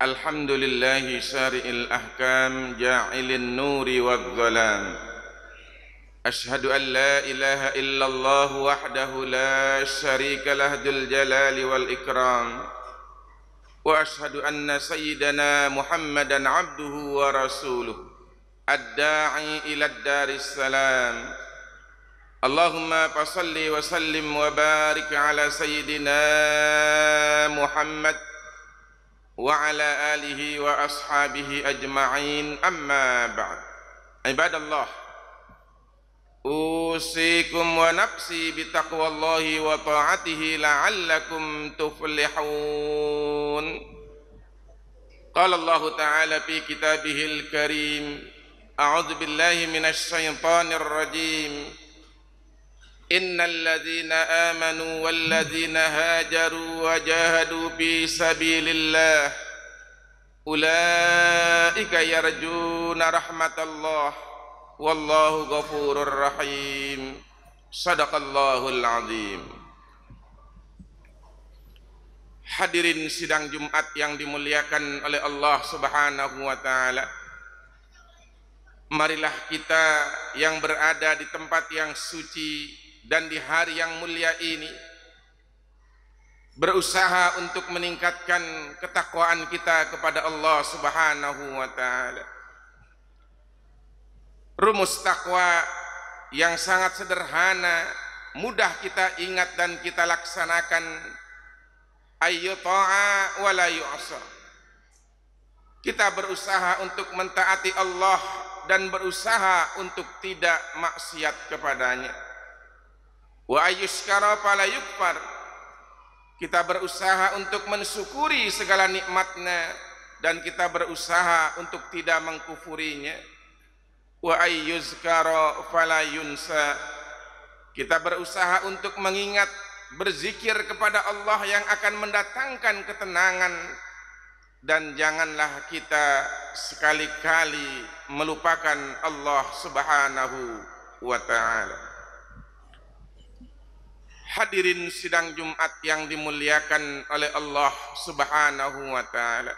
الحمد لله شارع الأحكام جاعل النور والظلام أشهد أن لا إله إلا الله وحده لا شريك له ذو الجلال والإكرام وأشهد أن سيدنا محمدا عبده ورسوله الداعي إلى الدار السلام اللهم فصل وسلم وبارك على سيدنا محمد وعلى آله وأصحابه أجمعين أما بعد عباد الله أوصيكم ونفسي بتقوى الله وطاعته لعلكم تفلحون قال الله تعالى في كتابه الكريم أعوذ بالله من الشيطان الرجيم إن الذين آمنوا والذين هاجروا وجاهدوا في سبيل الله أولئك يرجون رحمة الله والله غفور رحيم صدق الله العظيم. Hadirin sidang Jumat yang dimuliakan oleh Allah Subhanahu wa taala. Marilah kita yang berada di tempat yang suci dan di hari yang mulia ini berusaha untuk meningkatkan ketakwaan kita kepada Allah Subhanahu wa taala. Rumus takwa yang sangat sederhana, mudah kita ingat dan kita laksanakan, ayyuta'a wa la yu'asa. Kita berusaha untuk mentaati Allah dan berusaha untuk tidak maksiat kepadanya. Wa ayyushkara fala yukfar. Kita berusaha untuk mensyukuri segala nikmatnya dan kita berusaha untuk tidak mengkufurinya. Wa ayyuzkara fala yunsa. Kita berusaha untuk mengingat, berzikir kepada Allah yang akan mendatangkan ketenangan, dan janganlah kita sekali-kali melupakan Allah Subhanahu wa ta'ala. Hadirin sidang Jumat yang dimuliakan oleh Allah Subhanahu wa ta'ala.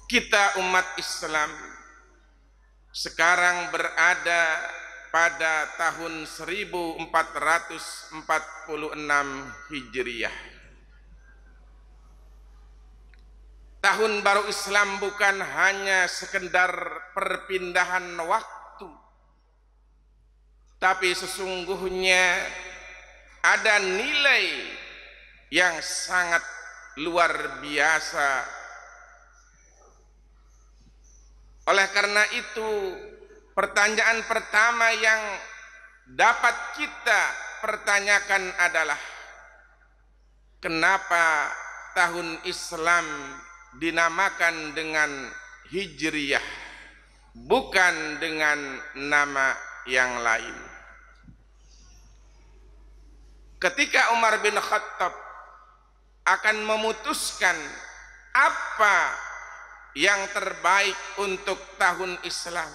Kita umat Islam sekarang berada pada tahun 1446 Hijriah. Tahun baru Islam bukan hanya sekedar perpindahan waktu, tapi sesungguhnya ada nilai yang sangat luar biasa. Oleh karena itu, pertanyaan pertama yang dapat kita pertanyakan adalah, kenapa tahun Islam dinamakan dengan Hijriyah, bukan dengan nama yang lain? Ketika Umar bin Khattab akan memutuskan apa yang terbaik untuk tahun Islam,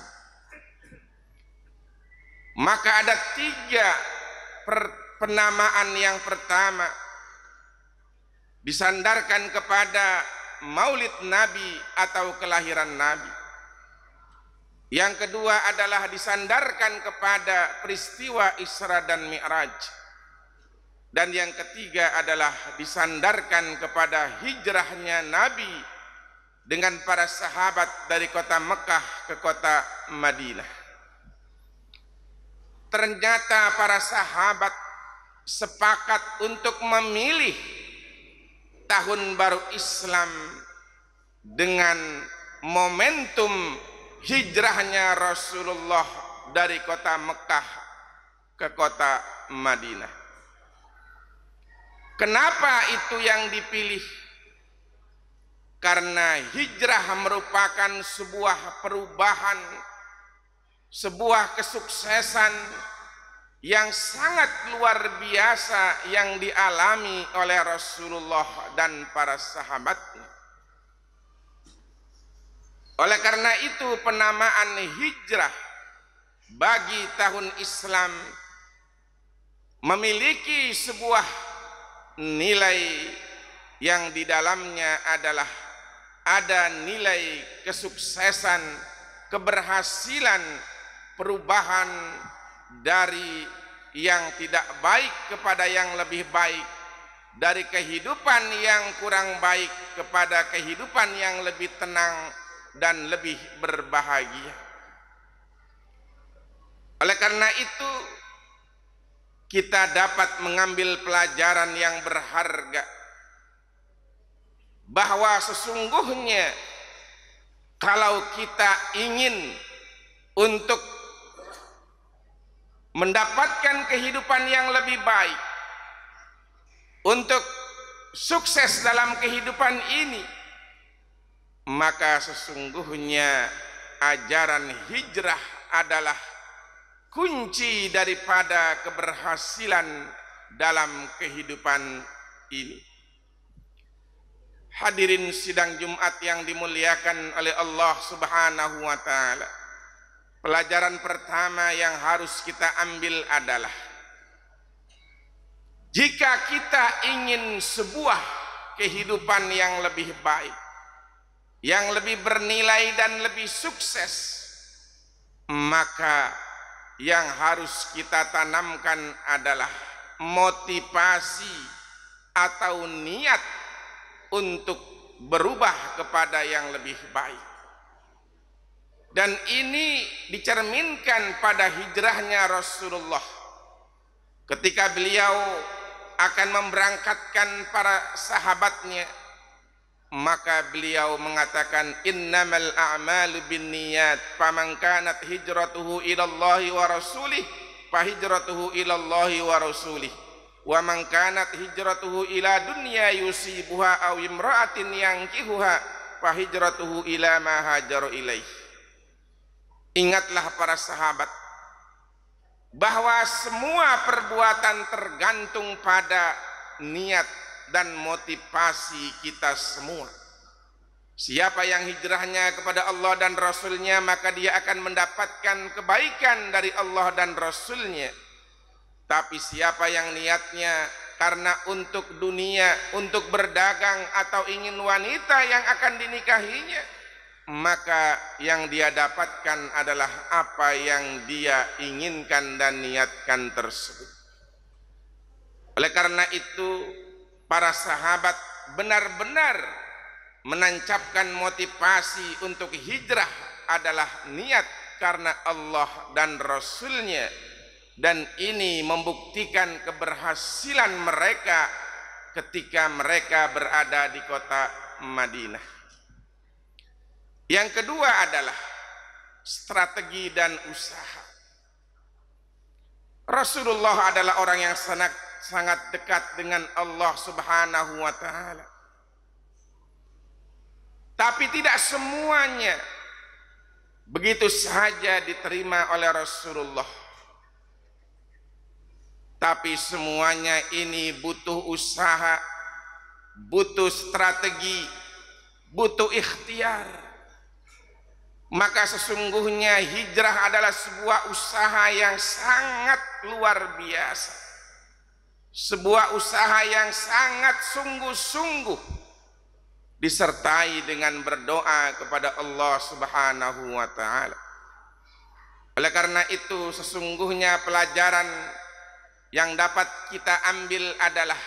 maka ada 3 penamaan. Yang pertama disandarkan kepada Maulid Nabi atau kelahiran Nabi. Yang kedua adalah disandarkan kepada peristiwa Isra dan Mi'raj. Dan yang ketiga adalah disandarkan kepada hijrahnya Nabi dengan para sahabat dari kota Mekah ke kota Madinah. Ternyata para sahabat sepakat untuk memilih tahun baru Islam dengan momentum hijrahnya Rasulullah dari kota Mekah ke kota Madinah. Kenapa itu yang dipilih? Karena hijrah merupakan sebuah perubahan, sebuah kesuksesan yang sangat luar biasa yang dialami oleh Rasulullah dan para sahabatnya. Oleh karena itu penamaan hijrah bagi tahun Islam memiliki sebuah nilai yang di dalamnya adalah ada nilai kesuksesan, keberhasilan, perubahan dari yang tidak baik kepada yang lebih baik, dari kehidupan yang kurang baik kepada kehidupan yang lebih tenang dan lebih berbahagia. Oleh karena itu, kita dapat mengambil pelajaran yang berharga bahwa sesungguhnya kalau kita ingin untuk mendapatkan kehidupan yang lebih baik, untuk sukses dalam kehidupan ini, maka sesungguhnya ajaran hijrah adalah kunci daripada keberhasilan dalam kehidupan ini. Hadirin sidang Jumat yang dimuliakan oleh Allah Subhanahu wa taala. Pelajaran pertama yang harus kita ambil adalah jika kita ingin sebuah kehidupan yang lebih baik, yang lebih bernilai dan lebih sukses, maka yang harus kita tanamkan adalah motivasi atau niat untuk berubah kepada yang lebih baik. Dan ini dicerminkan pada hijrahnya Rasulullah ketika beliau akan memberangkatkan para sahabatnya, maka beliau mengatakan innamal a'malu binniyat faman kanat hijratuhu ilallahi wa rasulih fa hijratuhu ilallahi wa rasulih wa man kanat hijratuhu ila dunya yusibuha aw imra'atin yankihuha fa hijratuhu ila ma hajaru ilaih. Ingatlah para sahabat bahwa semua perbuatan tergantung pada niat dan motivasi kita semua. Siapa yang hijrahnya kepada Allah dan Rasulnya, maka dia akan mendapatkan kebaikan dari Allah dan Rasulnya. Tapi siapa yang niatnya karena untuk dunia, untuk berdagang atau ingin wanita yang akan dinikahinya, maka yang dia dapatkan adalah apa yang dia inginkan dan niatkan tersebut. Oleh karena itu, para sahabat benar-benar menancapkan motivasi untuk hijrah adalah niat karena Allah dan Rasulnya, dan ini membuktikan keberhasilan mereka ketika mereka berada di kota Madinah. Yang kedua adalah strategi dan usaha. Rasulullah adalah orang yang sangat dekat dengan Allah Subhanahu wa taala. Tapi tidak semuanya begitu saja diterima oleh Rasulullah. Tapi semuanya ini butuh usaha, butuh strategi, butuh ikhtiar. Maka sesungguhnya hijrah adalah sebuah usaha yang sangat luar biasa, sebuah usaha yang sangat sungguh-sungguh, disertai dengan berdoa kepada Allah Subhanahu wa taala. Oleh karena itu, sesungguhnya pelajaran yang dapat kita ambil adalah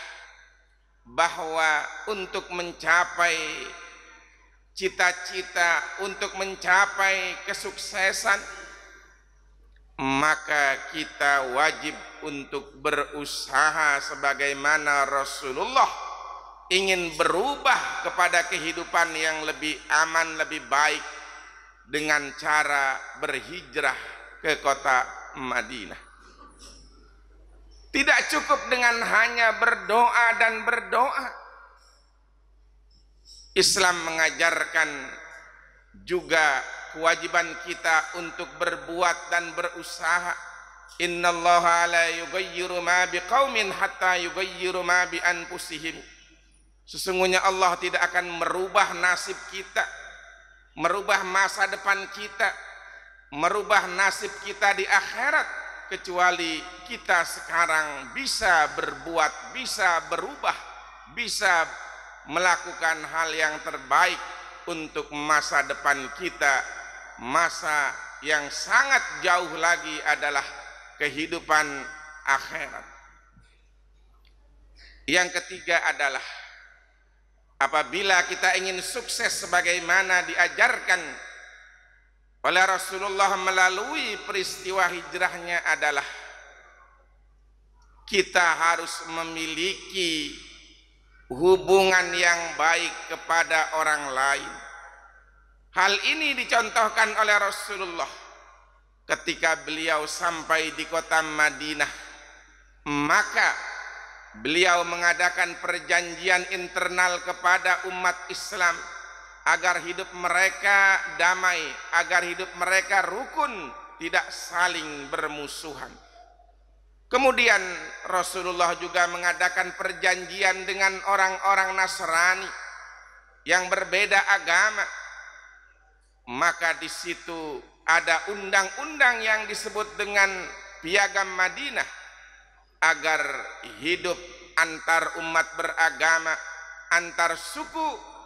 bahwa untuk mencapai cita-cita, untuk mencapai kesuksesan, maka kita wajib untuk berusaha sebagaimana Rasulullah ingin berubah kepada kehidupan yang lebih aman, lebih baik dengan cara berhijrah ke kota Madinah. Tidak cukup dengan hanya berdoa dan berdoa. Islam mengajarkan juga kewajiban kita untuk berbuat dan berusaha. Innallaha la yughayyiru ma biqaumin hatta yughayyiru ma bi anfusihim. Sesungguhnya Allah tidak akan merubah nasib kita, merubah masa depan kita, merubah nasib kita di akhirat, kecuali kita sekarang bisa berbuat, bisa berubah, bisa melakukan hal yang terbaik untuk masa depan kita. Masa yang sangat jauh lagi adalah kehidupan akhirat. Yang ketiga adalah apabila kita ingin sukses sebagaimana diajarkan oleh Rasulullah melalui peristiwa hijrahnya adalah kita harus memiliki hubungan yang baik kepada orang lain. Hal ini dicontohkan oleh Rasulullah ketika beliau sampai di kota Madinah. Maka beliau mengadakan perjanjian internal kepada umat Islam agar hidup mereka damai, agar hidup mereka rukun, tidak saling bermusuhan. Kemudian Rasulullah juga mengadakan perjanjian dengan orang-orang Nasrani yang berbeda agama. Maka di situ ada undang-undang yang disebut dengan Piagam Madinah agar hidup antar umat beragama, antar suku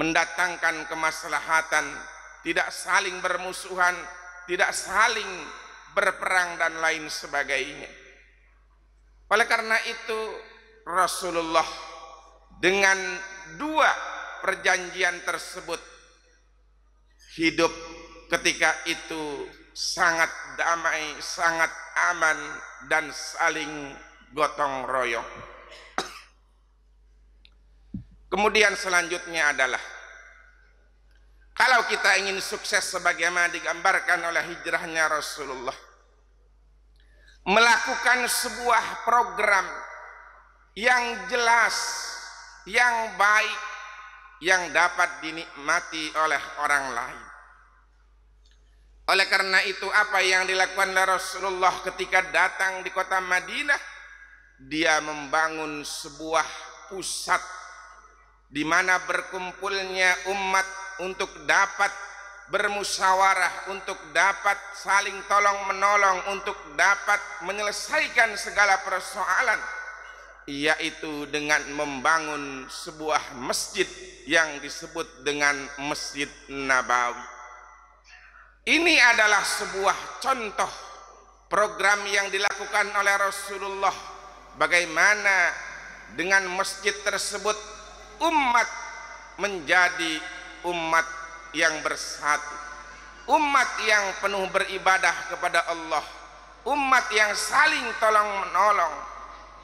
mendatangkan kemaslahatan, tidak saling bermusuhan, tidak saling berperang dan lain sebagainya. Oleh karena itu Rasulullah dengan dua perjanjian tersebut hidup ketika itu sangat damai, sangat aman dan saling gotong royong. Kemudian selanjutnya adalah kalau kita ingin sukses sebagaimana digambarkan oleh hijrahnya Rasulullah, melakukan sebuah program yang jelas, yang baik, yang dapat dinikmati oleh orang lain. Oleh karena itu apa yang dilakukan oleh Rasulullah ketika datang di kota Madinah? Dia membangun sebuah pusat di mana berkumpulnya umat untuk dapat bermusyawarah, untuk dapat saling tolong menolong, untuk dapat menyelesaikan segala persoalan, yaitu dengan membangun sebuah masjid yang disebut dengan Masjid Nabawi. Ini adalah sebuah contoh program yang dilakukan oleh Rasulullah, bagaimana dengan masjid tersebut umat menjadi umat yang bersatu, umat yang penuh beribadah kepada Allah, umat yang saling tolong menolong,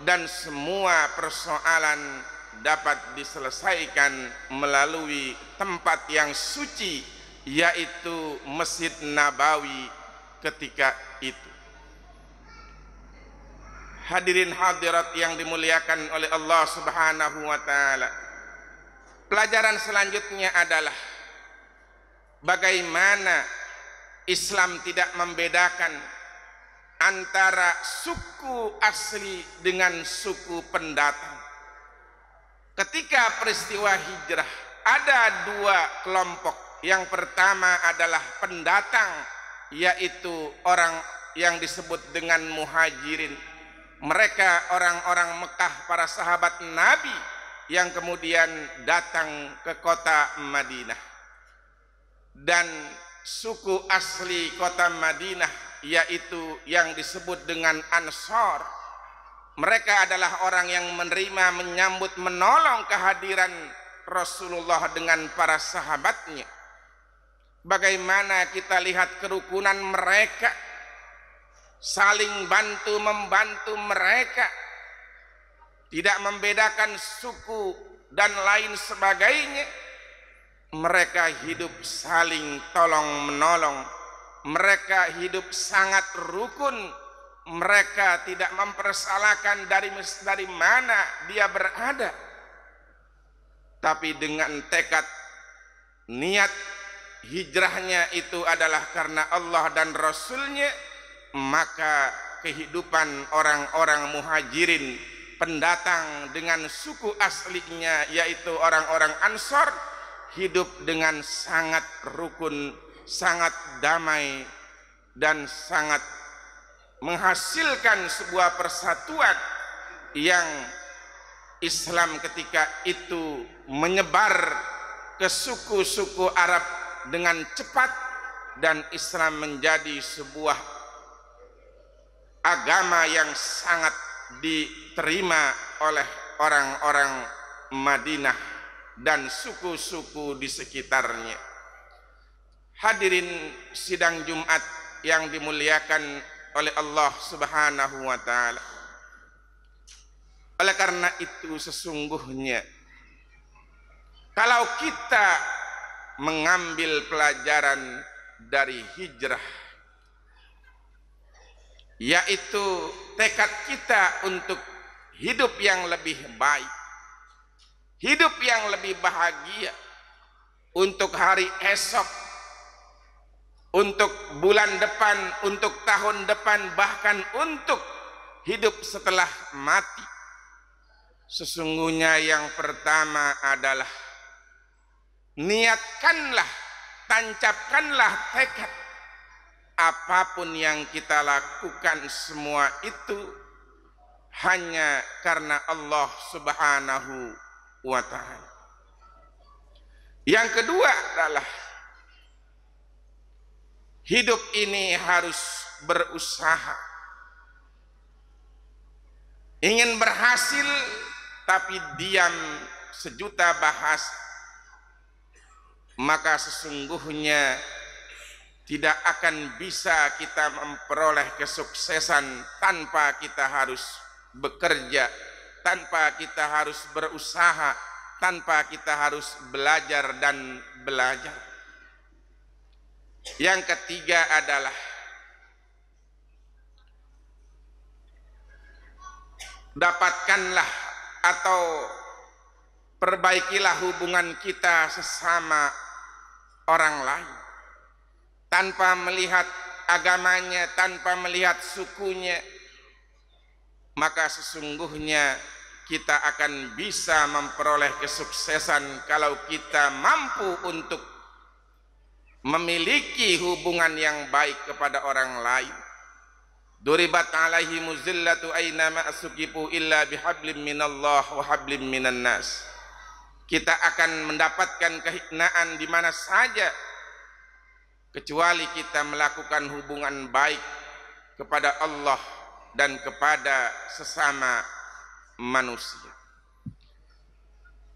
dan semua persoalan dapat diselesaikan melalui tempat yang suci, yaitu Masjid Nabawi ketika itu. Hadirin hadirat yang dimuliakan oleh Allah Subhanahu wa taala. Pelajaran selanjutnya adalah bagaimana Islam tidak membedakan antara suku asli dengan suku pendatang. Ketika peristiwa hijrah ada dua kelompok. Yang pertama adalah pendatang, yaitu orang yang disebut dengan muhajirin. Mereka orang-orang Mekah, para sahabat Nabi yang kemudian datang ke kota Madinah. Dan suku asli kota Madinah, yaitu yang disebut dengan Ansor. Mereka adalah orang yang menerima, menyambut, menolong kehadiran Rasulullah dengan para sahabatnya. Bagaimana kita lihat kerukunan mereka, saling bantu membantu mereka, tidak membedakan suku dan lain sebagainya. Mereka hidup saling tolong menolong, mereka hidup sangat rukun, mereka tidak mempersalahkan dari mana dia berada, tapi dengan tekad niat hijrahnya itu adalah karena Allah dan Rasulnya, maka kehidupan orang-orang muhajirin, pendatang dengan suku aslinya yaitu orang-orang Ansor, hidup dengan sangat rukun, sangat damai, dan sangat menghasilkan sebuah persatuan yang Islam ketika itu menyebar ke suku-suku Arab dengan cepat, dan Islam menjadi sebuah agama yang sangat diterima oleh orang-orang Madinah dan suku-suku di sekitarnya. Hadirin sidang Jumat yang dimuliakan oleh Allah Subhanahu wa taala. Oleh karena itu sesungguhnya kalau kita mengambil pelajaran dari hijrah, yaitu tekad kita untuk hidup yang lebih baik, hidup yang lebih bahagia untuk hari esok, untuk bulan depan, untuk tahun depan, bahkan untuk hidup setelah mati. Sesungguhnya yang pertama adalah niatkanlah, tancapkanlah tekad, apapun yang kita lakukan semua itu hanya karena Allah Subhanahu wa ta'ala. Yang kedua adalah hidup ini harus berusaha. Ingin berhasil tapi diam sejuta bahasa, maka sesungguhnya tidak akan bisa kita memperoleh kesuksesan tanpa kita harus bekerja, tanpa kita harus berusaha, tanpa kita harus belajar dan belajar. Yang ketiga adalah dapatkanlah atau perbaikilah hubungan kita sesama orang lain, tanpa melihat agamanya, tanpa melihat sukunya, maka sesungguhnya kita akan bisa memperoleh kesuksesan kalau kita mampu untuk memiliki hubungan yang baik kepada orang lain. Duribat alaihimu zillatu aynama asukifu illa bihablim minallah wa hablim minan nas. Kita akan mendapatkan kehinaan di mana saja kecuali kita melakukan hubungan baik kepada Allah dan kepada sesama manusia.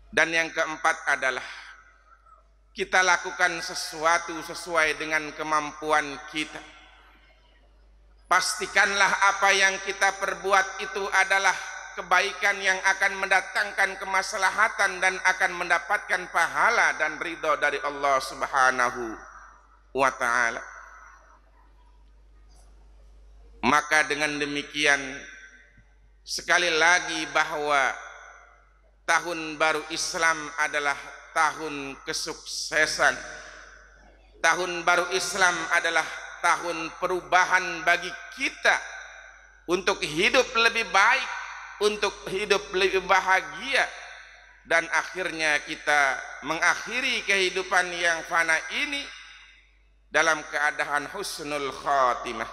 Dan yang keempat adalah kita lakukan sesuatu sesuai dengan kemampuan kita. Pastikanlah apa yang kita perbuat itu adalah kebaikan yang akan mendatangkan kemaslahatan dan akan mendapatkan pahala dan ridho dari Allah Subhanahu wa ta'ala. Maka dengan demikian sekali lagi bahwa tahun baru Islam adalah tahun kesuksesan. Tahun baru Islam adalah tahun perubahan bagi kita untuk hidup lebih baik, untuk hidup lebih bahagia, dan akhirnya kita mengakhiri kehidupan yang fana ini dalam keadaan husnul khatimah,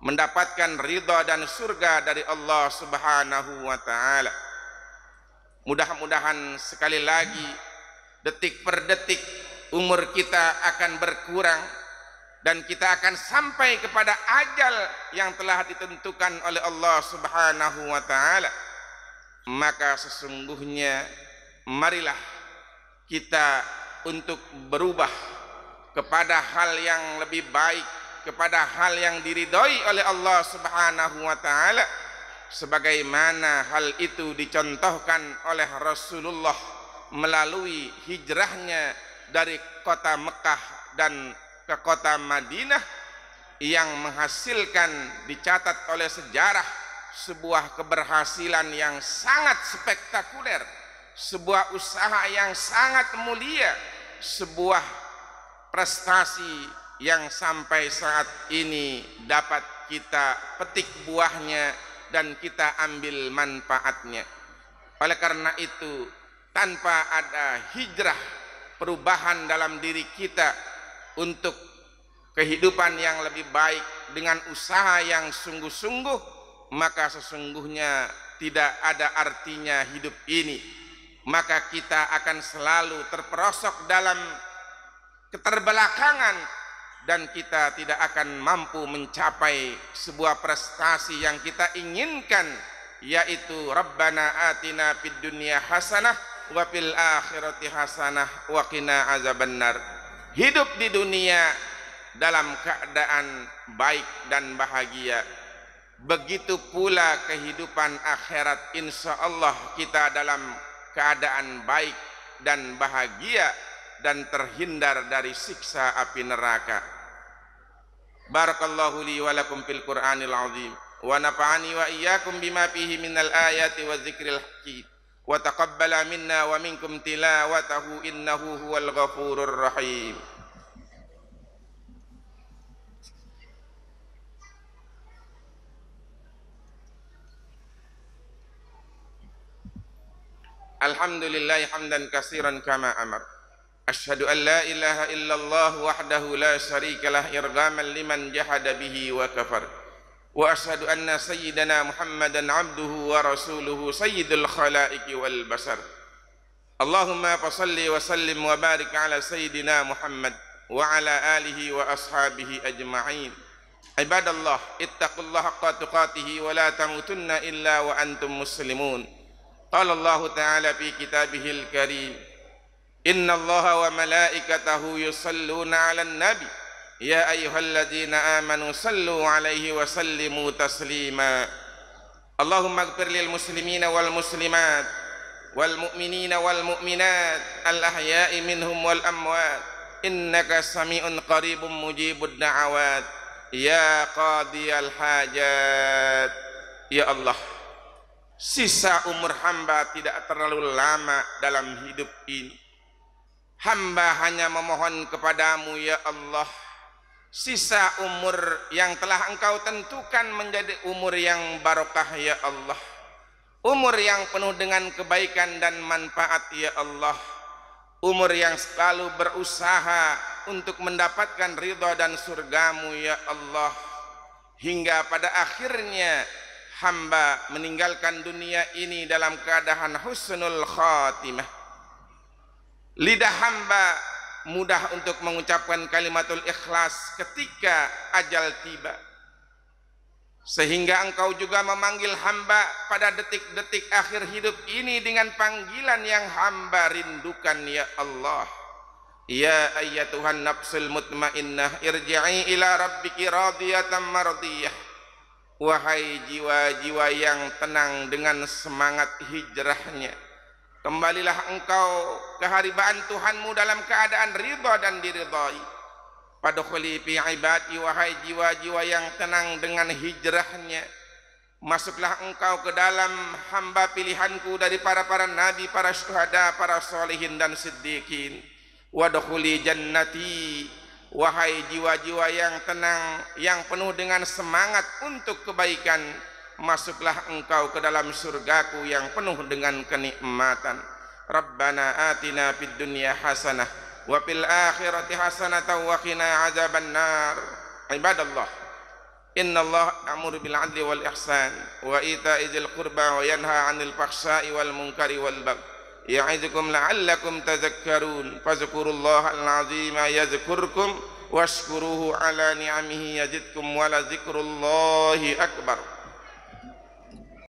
mendapatkan ridha dan surga dari Allah Subhanahu wa ta'ala. Mudah-mudahan sekali lagi detik per detik umur kita akan berkurang dan kita akan sampai kepada ajal yang telah ditentukan oleh Allah Subhanahu wa ta'ala. Maka sesungguhnya marilah kita untuk berubah kepada hal yang lebih baik, kepada hal yang diridhoi oleh Allah Subhanahu wa ta'ala, sebagaimana hal itu dicontohkan oleh Rasulullah melalui hijrahnya dari kota Mekah dan ke kota Madinah, yang menghasilkan, dicatat oleh sejarah, sebuah keberhasilan yang sangat spektakuler, sebuah usaha yang sangat mulia, sebuah prestasi yang sampai saat ini dapat kita petik buahnya dan kita ambil manfaatnya. Oleh karena itu, tanpa ada hijrah, perubahan dalam diri kita untuk kehidupan yang lebih baik dengan usaha yang sungguh-sungguh, maka sesungguhnya tidak ada artinya hidup ini, maka kita akan selalu terperosok dalam keterbelakangan dan kita tidak akan mampu mencapai sebuah prestasi yang kita inginkan, yaitu Rabbana atina fid dunya hasanah wa fil akhirati hasanah wa qina azabannar. Hidup di dunia dalam keadaan baik dan bahagia, begitu pula kehidupan akhirat, insya Allah kita dalam keadaan baik dan bahagia dan terhindar dari siksa api neraka. Barakallahu li wa lakum fil Qur'anil azim wa nafa'ani wa iyyakum bima fihi minal ayati wa dzikril hakim wa taqabbala minna wa minkum tilawatahu innahu huwal ghafurur rahim. Alhamdulillah hamdan katsiran kama amar. Asyhadu an la ilaha illallah wahdahu la syarikalah irghaman liman jahada bihi wa kafar. Wa asyhadu anna sayyidana Muhammadan abduhu wa rasuluhu sayyidul khalaiqi wal basar. Allahumma fasalli wa sallim wa barik ala sayyidina Muhammad wa ala alihi wa ashabihi ajma'in. Ibadallah, ittaqullaha haqqa tuqatih wa la tamutunna illa wa antum muslimun. Qala Allah Ta'ala fi kitabihil karim, Inna Allah wa malaikatahu yusalluna 'alan nabi ya ayyuhalladzina amanu sallu 'alaihi wa sallimu taslima. Allahumma ighfir lil muslimina wal muslimat wal mu'minina wal mu'minat al ahya'i minhum wal amwat innaka sami'un qaribun mujibud da'awat ya qadiyal hajat. Ya Allah, sisa umur hamba tidak terlalu lama dalam hidup ini. Hamba hanya memohon kepadamu ya Allah, sisa umur yang telah engkau tentukan menjadi umur yang barokah ya Allah, umur yang penuh dengan kebaikan dan manfaat ya Allah, umur yang selalu berusaha untuk mendapatkan ridha dan surgamu ya Allah, hingga pada akhirnya hamba meninggalkan dunia ini dalam keadaan husnul khatimah. Lidah hamba mudah untuk mengucapkan kalimatul ikhlas ketika ajal tiba, sehingga engkau juga memanggil hamba pada detik-detik akhir hidup ini dengan panggilan yang hamba rindukan ya Allah. Ya ayyatuhan nafsul mutmainnah irji'i ila rabbiki radiyatan mardiyah. Wahai jiwa-jiwa yang tenang dengan semangat hijrahnya, kembalilah engkau ke haribaan Tuhanmu dalam keadaan ridha dan diridhai. Fadkhuli fi ibadi, wahai jiwa-jiwa yang tenang dengan hijrahnya, masuklah engkau ke dalam hamba pilihanku dari para nabi, para syuhada, para solihin dan siddiqin. Wadkhuli jannati, wahai jiwa-jiwa yang tenang, yang penuh dengan semangat untuk kebaikan, masuklah engkau ke dalam surgaku yang penuh dengan kenikmatan. Rabbana atina fid dunya hasanah wa fil akhirati hasanah wa qina azabannar. Ibadallah, innallaha ya'muru bil 'adli wal ihsan wa ita'i dzil qurba wa yanha 'anil fahsya'i wal munkari wal baghi ya'idukum la'allakum tadhakkarun. Fadhkurullahal 'azima yadhkurkum washkuruhu 'ala ni'amihi yazidkum wa la dzikrullahi akbar.